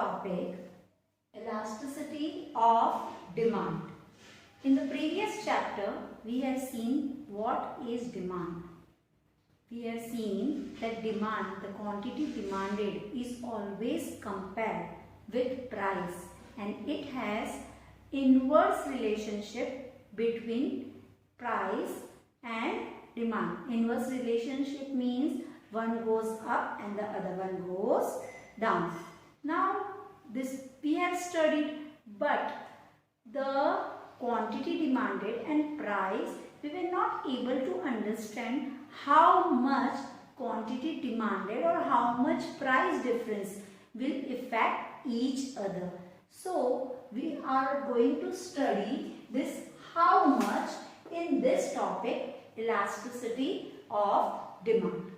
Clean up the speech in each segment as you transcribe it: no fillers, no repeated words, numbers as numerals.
topic, elasticity of demand. In the previous chapter, we have seen what is demand. We have seen that demand, the quantity demanded, is always compared with price, and it has inverse relationship between price and demand. Inverse relationship means one goes up and the other one goes down. Now this we have studied, but the quantity demanded and price, we were not able to understand how much quantity demanded or how much price difference will affect each other. So we are going to study this how much in this topic, elasticity of demand.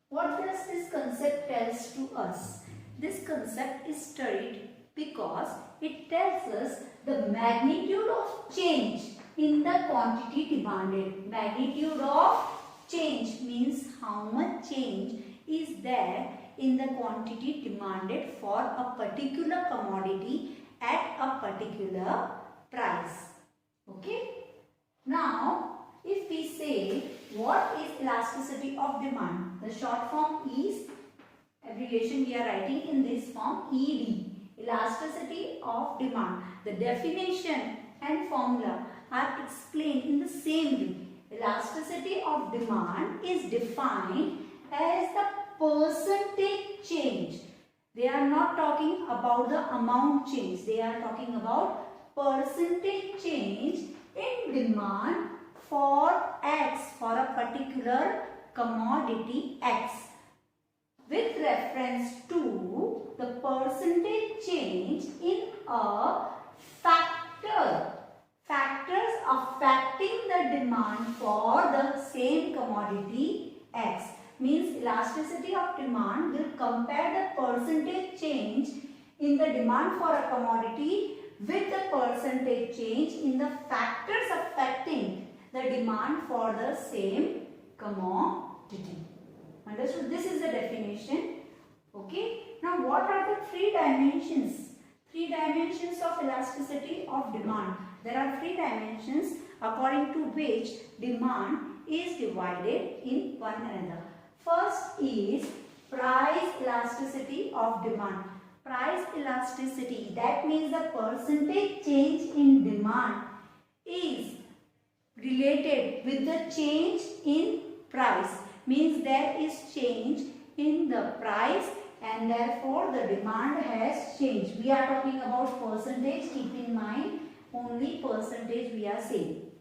What does this concept tells to us? This concept is studied because it tells us the magnitude of change in the quantity demanded. Magnitude of change means how much change is there in the quantity demanded for a particular commodity at a particular price. Okay. Now, if we say what is elasticity of demand, the short form is, abbreviation we are writing in this form, ED. Elasticity of demand. The definition and formula are explained in the same way. Elasticity of demand is defined as the percentage change. They are not talking about the amount change. They are talking about percentage change in demand for X, for a particular commodity X, with reference to the percentage change in a factor. Factors affecting the demand for the same commodity X. Means elasticity of demand will compare the percentage change in the demand for a commodity with the percentage change in the factors affecting the demand for the same commodity. Understood? This is the definition. Okay. Now what are the three dimensions? Three dimensions of elasticity of demand. There are three dimensions according to which demand is divided in one another. First is price elasticity of demand. Price elasticity, that means the percentage change in demand is related with the change in price. Means there is change in the price and therefore the demand has changed. We are talking about percentage, keep in mind only percentage we are saying.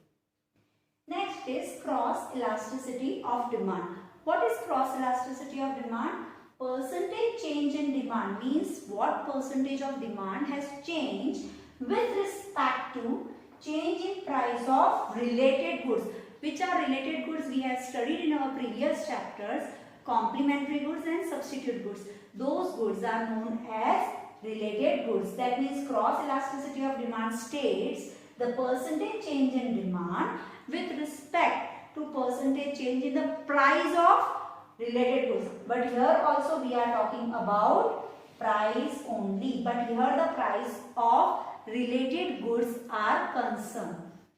Next is cross elasticity of demand. What is cross elasticity of demand? Percentage change in demand means what percentage of demand has changed with respect to change in price of related goods. Which are related goods we have studied in our previous chapters, complementary goods and substitute goods. Those goods are known as related goods. That means cross elasticity of demand states the percentage change in demand with respect to percentage change in the price of related goods. But here also we are talking about price only. But here the price of related goods are concerned.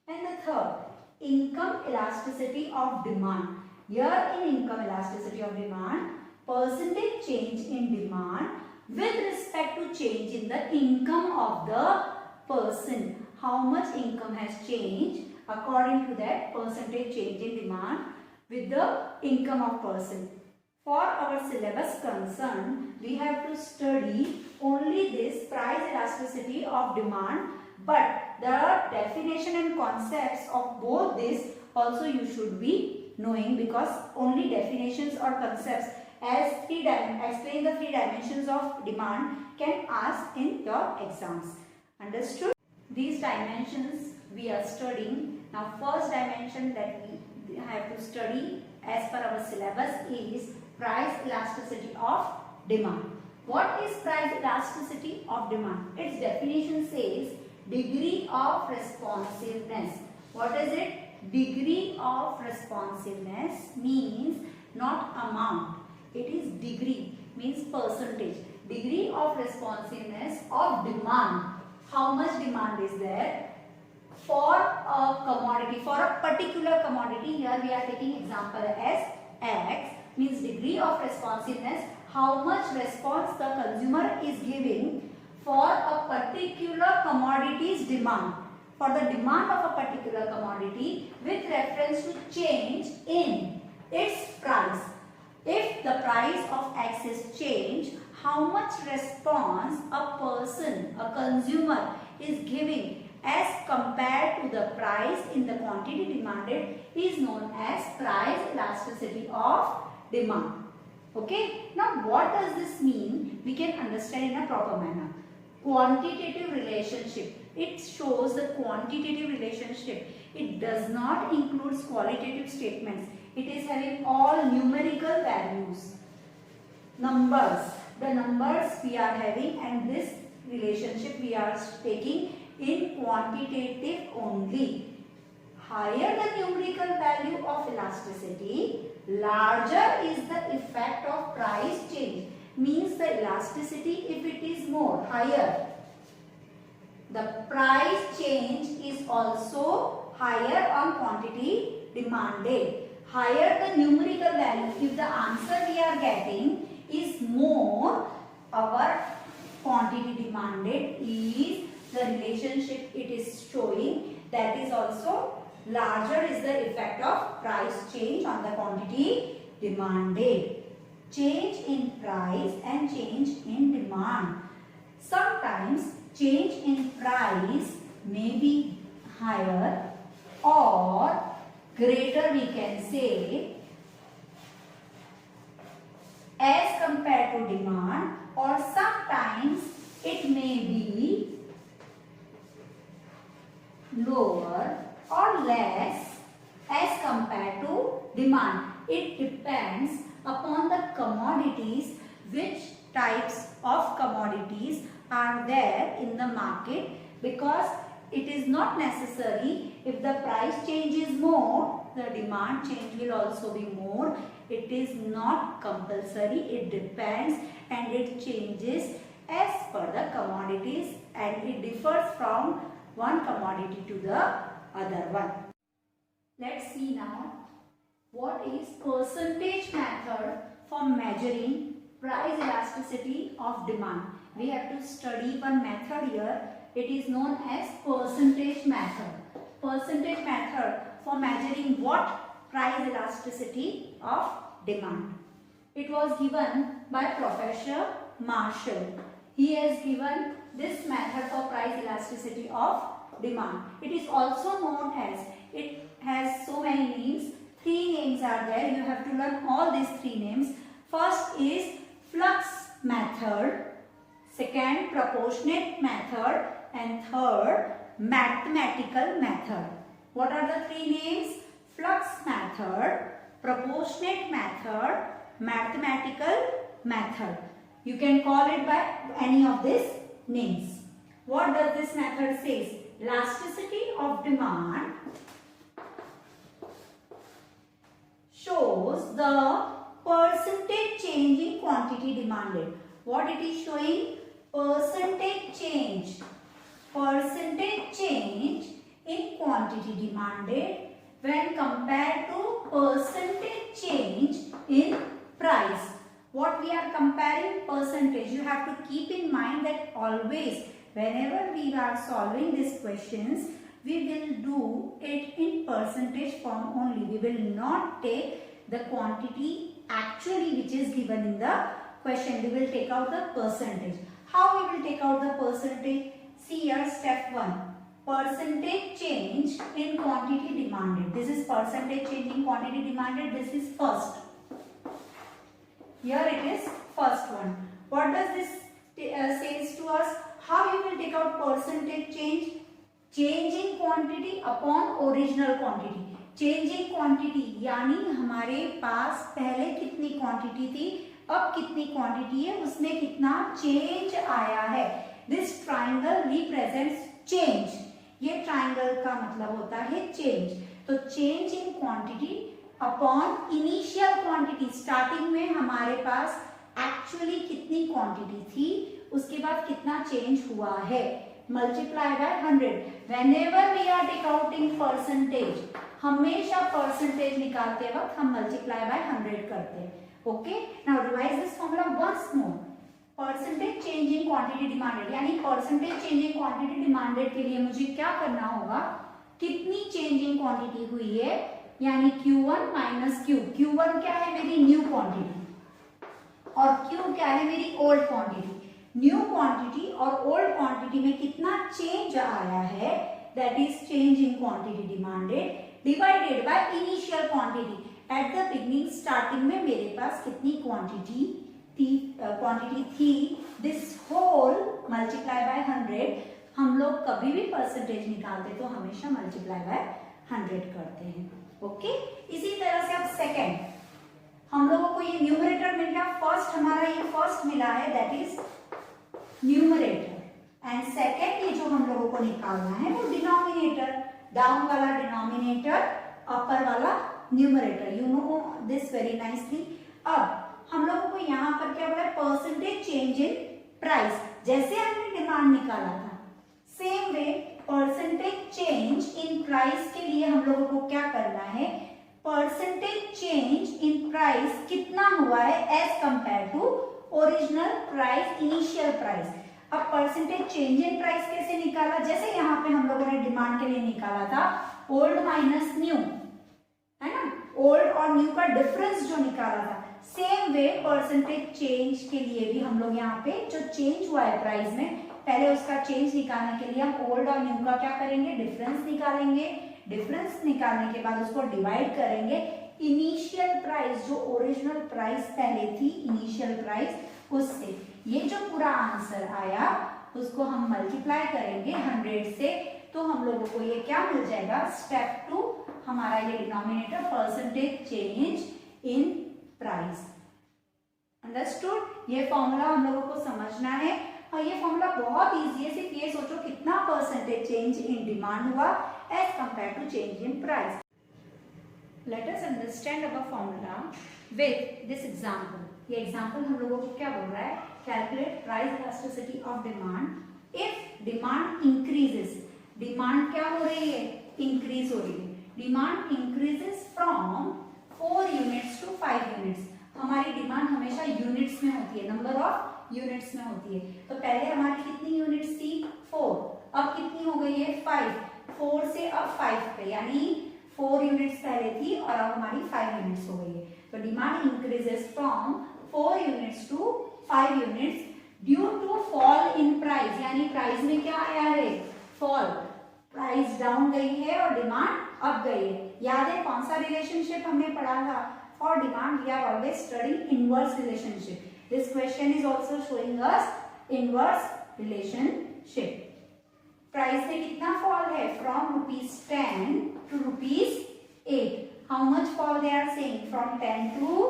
And the third, income elasticity of demand. Here in income elasticity of demand, percentage change in demand with respect to change in the income of the person. How much income has changed according to that percentage change in demand with the income of person. For our syllabus concern, we have to study only this price elasticity of demand, but the definition and concepts of both this also you should be knowing, because only definitions or concepts as explain the three dimensions of demand can ask in your exams. Understood? These dimensions we are studying. Now first dimension that we have to study as per our syllabus is price elasticity of demand. What is price elasticity of demand? Its definition says degree of responsiveness. What is it? Degree of responsiveness means not amount. It is degree, means percentage. Degree degree of responsiveness of demand. How much demand is there for a commodity, for a particular commodity? Here we are taking example as X, means degree of responsiveness, how much response the consumer is giving for a particular commodity's demand, for the demand of a particular commodity with reference to change in its price. If the price of X is changed, how much response a person, a consumer is giving as compared to the price in the quantity demanded is known as price elasticity of demand. Okay, now what does this mean? We can understand in a proper manner. Quantitative relationship, it shows the quantitative relationship. It does not include qualitative statements. It is having all numerical values, numbers, the numbers we are having, and this relationship we are taking in quantitative only. Higher the numerical value of elasticity, larger is the effect of price change. Means the elasticity, if it is more, higher, the price change is also higher on quantity demanded. Higher the numerical value, if the answer we are getting is more, our quantity demanded is the relationship it is showing, that is also larger is the effect of price change on the quantity demanded. Change in price and change in demand. Sometimes change in price may be higher or greater, we can say, as compared to demand, or sometimes it may be lower or less as compared to demand. It depends upon the commodities, which types of commodities are there in the market, because it is not necessary if the price change is more, the demand change will also be more. It is not compulsory, it depends and it changes as per the commodities, and it differs from one commodity to the other one. Let's see now what is percentage method for measuring price elasticity of demand. We have to study one method here. It is known as percentage method. Percentage method for measuring what? Price elasticity of demand. It was given by Professor Marshall. He has given this method for price elasticity of demand. It is also known as, it has so many names. 3 names are there. You have to learn all these 3 names. First is flux method, second proportionate method, and third mathematical method. What are the 3 names? Flux method, proportionate method, mathematical method. You can call it by any of these names. What does this method say? Elasticity of demand shows the percentage change in quantity demanded. What it is showing? Percentage change. Percentage change in quantity demanded when compared to percentage change in price. What we are comparing? Percentage. You have to keep in mind that always whenever we are solving these questions, we will do it in percentage form only. We will not take the quantity actually which is given in the question. We will take out the percentage. How we will take out the percentage? See here, step 1. Percentage change in quantity demanded. This is percentage change in quantity demanded. This is first. Here it is first one. What does this says to us? How you will take out percentage change? Change in quantity upon original quantity. Change in quantity यानी हमारे पास पहले कितनी quantity थी, अब कितनी quantity है, उसमें कितना चेंज आया है. This triangle represents change. ये ट्राइंगल का मतलब होता है चेंज. तो change in quantity upon initial quantity. Starting में हमारे पास एक्चुअली कितनी क्वांटिटी थी, उसके बाद कितना चेंज हुआ है, multiply by 100। Whenever we are discounting percentage, हमेशा परसेंटेज निकालते वक्त हम मल्टीप्लाई बाय 100 करते हैं। Okay, now revise this formula once more. Percentage change in quantity demanded, यानी percentage change in quantity demanded के लिए मुझे क्या करना होगा, कितनी चेंज इन क्वांटिटी हुई है, यानी Q1 माइनस Q। Q1 क्या है, मेरी न्यू क्वांटिटी, और Q क्या है, मेरी ओल्ड क्वांटिटी। न्यू क्वांटिटी और ओल्ड क्वांटिटी में कितना चेंज आया है, that is change in quantity demanded divided by initial quantity. At the beginning, starting में मेरे पास कितनी क्वांटिटी थी, दिस होल मल्टीप्लाई बाय 100। हम लोग कभी भी परसेंटेज निकालते तो हमेशा मल्टीप्लाई बाय 100 करते हैं। ओके, इसी तरह से अब सेकेंड, हम लोगों को ये न्यूमरेटर मिल गया, फर्स्ट हमारा ये फर्स्ट मिला है, that is numerator, and second ये जो हम लोगों को निकालना है वो डिनोमिनेटर। डाउन वाला डिनोमिनेटर, अपर वाला numerator, you know this very nicely. अब हम लोगों को यहाँ पर क्या बोला, परसेंटेज चेंज इन प्राइस। जैसे हमने डिमांड निकाला था, same way percentage change in price के लिए हम लोगों को क्या करना है, परसेंटेज चेंज इन प्राइस कितना हुआ है as compared to original price, initial price. अब परसेंटेज चेंज इन प्राइस कैसे निकाला, जैसे यहाँ पे हम लोगों ने डिमांड के लिए निकाला था ओल्ड माइनस न्यू, है ना, ओल्ड और न्यू का डिफरेंस जो निकाला था, सेम वे परसेंटेज चेंज के लिए भी हम लोग यहाँ पे जो चेंज हुआ है प्राइस में, पहले उसका चेंज निकालने के लिए हम ओल्ड और न्यू का क्या करेंगे, डिफरेंस निकालेंगे। डिफरेंस निकालने के बाद उसको डिवाइड करेंगे इनिशियल प्राइस, जो ओरिजिनल प्राइस पहले थी, इनिशियल प्राइस, उससे। ये जो पूरा आंसर आया उसको हम मल्टीप्लाई करेंगे 100 से, तो हम लोगों को ये क्या मिल जाएगा, स्टेप 2 हमारा ये denominator, percentage change in price. Understood? ये फॉर्मूला हम लोगों को समझना है, और ये फॉर्मूला बहुत इजी है। सिर्फ ये सोचो कितना परसेंटेज चेंज इन डिमांड हुआ as compared to change in price. Let us understand our formula with this example. ये एग्जाम्पल हम लोगों को क्या बोल रहा है, calculate price elasticity of demand if demand increases. Demand क्या हो रही है, इंक्रीज हो रही है। Demand increases from 4 units to 5 units. हमारी डिमांड हमेशा यूनिट्स में होती है, नंबर ऑफ यूनिट्स में होती है। तो पहले हमारी कितनी यूनिट्स थी, 4, अब कितनी हो गई है, 5। 4 से अब 5 पे, यानी 4 यूनिट्स पहले थी और अब हमारी 5 यूनिट्स हो गई है। तो demand increases from 4 units to 5 units due to fall in price, यानी प्राइस में क्या आया है, फॉल। प्राइस डाउन गई है और डिमांड अप गई है। याद है कौन सा रिलेशनशिप हमने पढ़ा था, for demand we are always studying inverse relationship. This question is also showing us inverse relationship. Price में कितना फॉल है, from ₹10 to ₹8। How much fall they are saying, from 10 to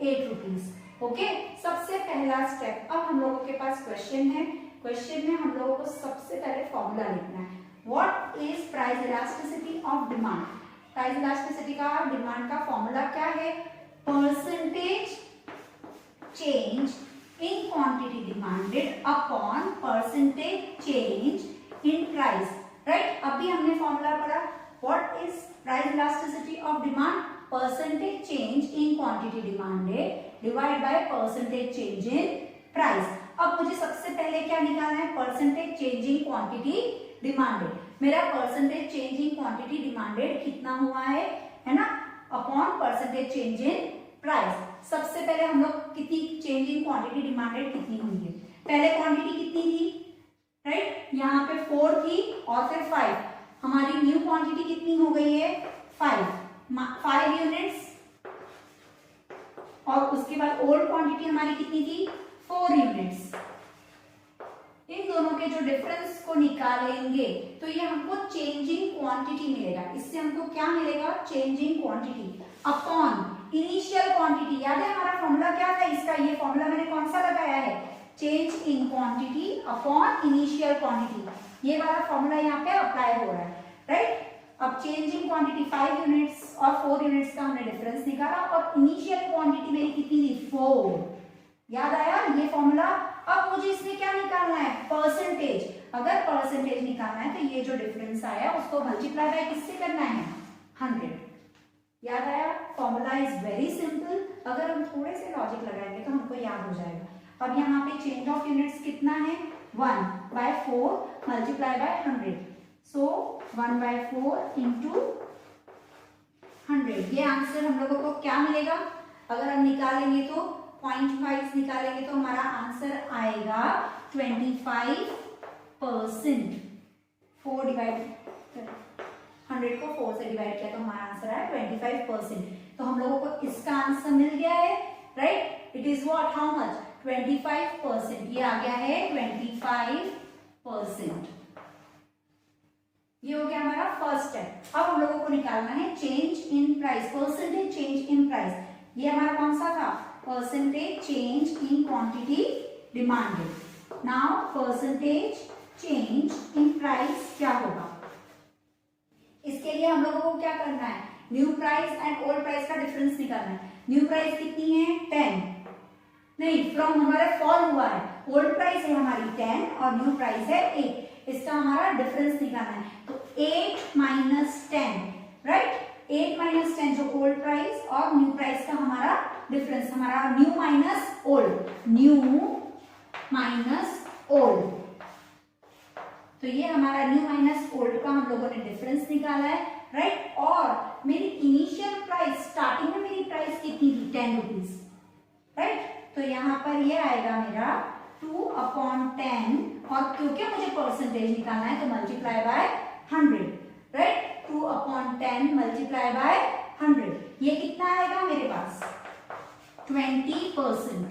8 rupees. Okay, सबसे पहला step. अब हम लोगों के पास question है, क्वेश्चन में हम लोगों को सबसे पहले फॉर्मूला लिखना है। What is price elasticity of demand. Price elasticity का, डिमांड का फॉर्मूला क्या है, percentage change in quantity demanded upon percentage change in price. Right, अभी हमने फॉर्मूला पढ़ा, what is price elasticity of demand, percentage change in quantity demanded divide by percentage change in price. अब मुझे सबसे पहले क्या निकालना है, percentage change in quantity demanded. मेरा percentage change in quantity demanded कितना हुआ है ना, upon percentage change in price. सबसे पहले हम लोग कितनी चेंज इन क्वांटिटी डिमांडेड कितनी हुई है, पहले क्वांटिटी कितनी थी, राइट, यहाँ पे 4 थी और फिर 5। हमारी न्यू क्वांटिटी कितनी हो गई है, 5 यूनिट्स, और उसके बाद ओल्ड क्वांटिटी हमारी कितनी थी, 4 यूनिट्स। इन दोनों के जो डिफरेंस को निकालेंगे तो ये हमको चेंजिंग क्वांटिटी मिलेगा। इससे हमको क्या मिलेगा, changing quantity upon initial quantity. याद है हमारा फॉर्मूला क्या था इसका, ये फॉर्मूला मैंने कौन सा लगाया है, change in quantity upon initial quantity. ये वाला फॉर्मूला यहाँ पे अप्लाई हो रहा है, राइट। अब चेंज इन क्वांटिटी 5 यूनिट्स और 4 यूनिट्स का हमने डिफरेंस निकाला, और इनिशियल क्वांटिटी मेरी कितनी थी, 4, याद आया ये फॉर्मूला। अब मुझे इसमें क्या निकालना है, परसेंटेज। अगर परसेंटेज निकालना है तो ये जो डिफरेंस आया उसको मल्टीप्लाई बाय किससे करना है, 100। याद आया, फॉर्मूला इज वेरी सिंपल। अगर हम थोड़े से लॉजिक लगाएंगे तो हमको याद हो जाएगा। अब यहाँ पे चेंज ऑफ यूनिट्स कितना है, 1/4 मल्टीप्लाई बाय 100। So 1/4 into 100। ये आंसर हम लोगों को क्या मिलेगा, अगर हम निकालेंगे तो पॉइंट वाइज निकालेंगे तो हमारा आंसर आएगा 25%। 4 डिवाइड 100 को 4 से डिवाइड किया तो हमारा आंसर आया 25%। तो हम लोगों को इसका आंसर मिल गया है, right. It is what, how much, 25%। ये आ गया है 25%। ये हो गया हमारा फर्स्ट स्टेप। अब हम लोगों को निकालना है change in price, percentage change in price. ये हमारा कौन सा था, percentage change in quantity demanded. Now percentage change in price क्या होगा, इसके लिए हम लोगों को क्या करना है, new price and old price का डिफरेंस निकालना है। न्यू प्राइस कितनी है, 10, नहीं फ्रॉम हमारा फॉल हुआ है, ओल्ड प्राइस है हमारी 10 और न्यू प्राइस है 8। इसका हमारा डिफरेंस निकालना है। तो 8 - 10, राइट। 8 - 10 जो ओल्ड प्राइस और न्यू प्राइस का हमारा डिफरेंस, हमारा new minus old, new minus old. तो ये हमारा न्यू माइनस ओल्ड का हम लोगों ने डिफरेंस निकाला है, राइट। और मेरी इनिशियल प्राइस, स्टार्टिंग में मेरी प्राइस कितनी थी, 10 रुपीज, राइट। तो यहाँ पर ये आएगा मेरा 2/10, और क्योंकि मुझे परसेंटेज निकालना है तो multiply by 100, right. 2/10 multiply by 100, ये कितना आएगा मेरे पास, 20%।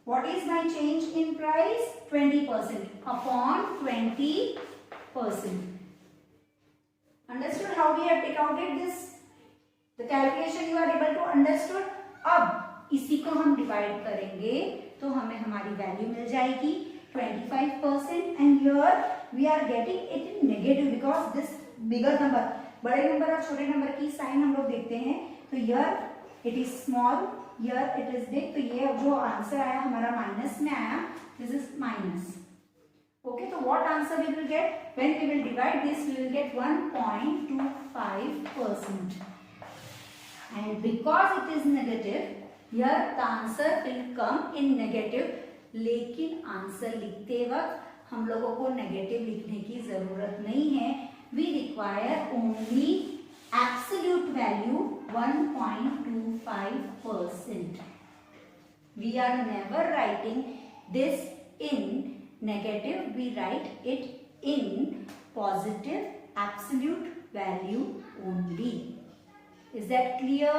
What is my change in price, 20% upon 20%. Understood how we have take out this, the calculation you are able to understood. अब इसी को हम डिवाइड करेंगे तो हमें हमारी वैल्यू मिल जाएगी 25%, and here we are getting it in negative because this bigger number, बड़े नंबर और छोटे नंबर की साइन हम लोग देखते हैं। तो here it is small, here it is big। तो ये जो आंसर आया हमारा माइनस में आया, this is minus। Okay, so what answer we will get, when we will divide this we will get 1.25%, and because it is negative here the answer will come in negative। लेकिन answer लिखते वक्त हम लोगों को negative लिखने की जरूरत नहीं है, we require only absolute value 1.25%। We are never writing this in negative, we write it in positive absolute value only। Is that clear?